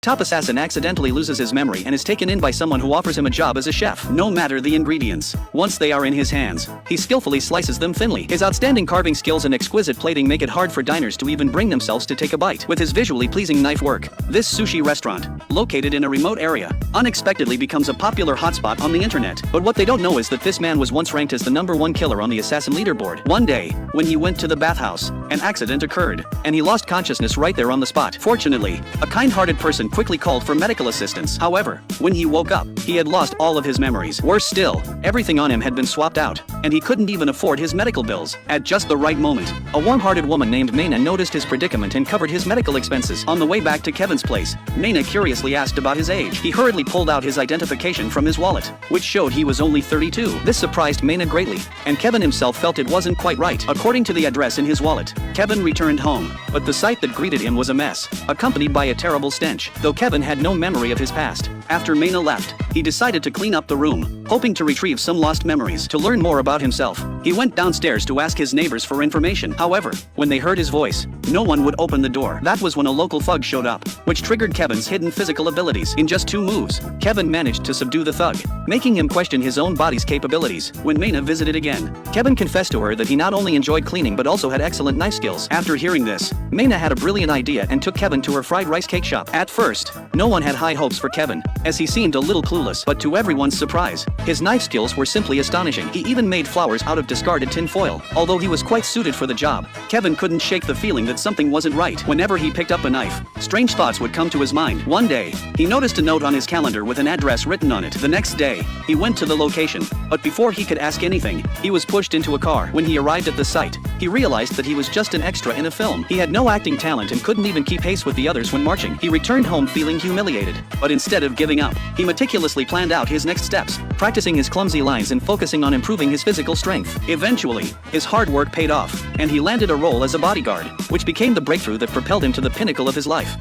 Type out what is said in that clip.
top assassin accidentally loses his memory and is taken in by someone who offers him a job as a chef. No matter the ingredients, once they are in his hands, he skillfully slices them thinly. His outstanding carving skills and exquisite plating make it hard for diners to even bring themselves to take a bite. With his visually pleasing knife work, this sushi restaurant, located in a remote area, unexpectedly becomes a popular hotspot on the internet. But what they don't know is that this man was once ranked as the #1 killer on the assassin leaderboard. One day, when he went to the bathhouse, an accident occurred, and he lost consciousness right there on the spot. Fortunately, a kind-hearted person quickly called for medical assistance. However, when he woke up, he had lost all of his memories. Worse still, everything on him had been swapped out, and he couldn't even afford his medical bills. At just the right moment, a warm-hearted woman named Maina noticed his predicament and covered his medical expenses. On the way back to Kevin's place, Maina curiously asked about his age. He hurriedly pulled out his identification from his wallet, which showed he was only 32. This surprised Maina greatly, and Kevin himself felt it wasn't quite right. According to the address in his wallet, Kevin returned home, but the sight that greeted him was a mess, accompanied by a terrible stench. Though Kevin had no memory of his past, after Maina left, he decided to clean up the room, hoping to retrieve some lost memories. To learn more about himself, he went downstairs to ask his neighbors for information. However, when they heard his voice, no one would open the door. That was when a local thug showed up, which triggered Kevin's hidden physical abilities. In just 2 moves, Kevin managed to subdue the thug, making him question his own body's capabilities. When Maina visited again, Kevin confessed to her that he not only enjoyed cleaning but also had excellent knife skills. After hearing this, Maina had a brilliant idea and took Kevin to her fried rice cake shop. At first, no one had high hopes for Kevin, as he seemed a little clueless, but to everyone's surprise, his knife skills were simply astonishing. He even made flowers out of discarded tin foil. Although he was quite suited for the job, Kevin couldn't shake the feeling that something wasn't right. Whenever he picked up a knife, strange thoughts would come to his mind. One day, he noticed a note on his calendar with an address written on it. The next day, he went to the location, but before he could ask anything, he was pushed into a car. When he arrived at the site, he realized that he was just an extra in a film. He had no acting talent and couldn't even keep pace with the others when marching. He returned home feeling humiliated, but instead of giving up, he meticulously planned out his next steps, practicing his clumsy lines and focusing on improving his physical strength. Eventually, his hard work paid off, and he landed a role as a bodyguard, which became the breakthrough that propelled him to the pinnacle of his life.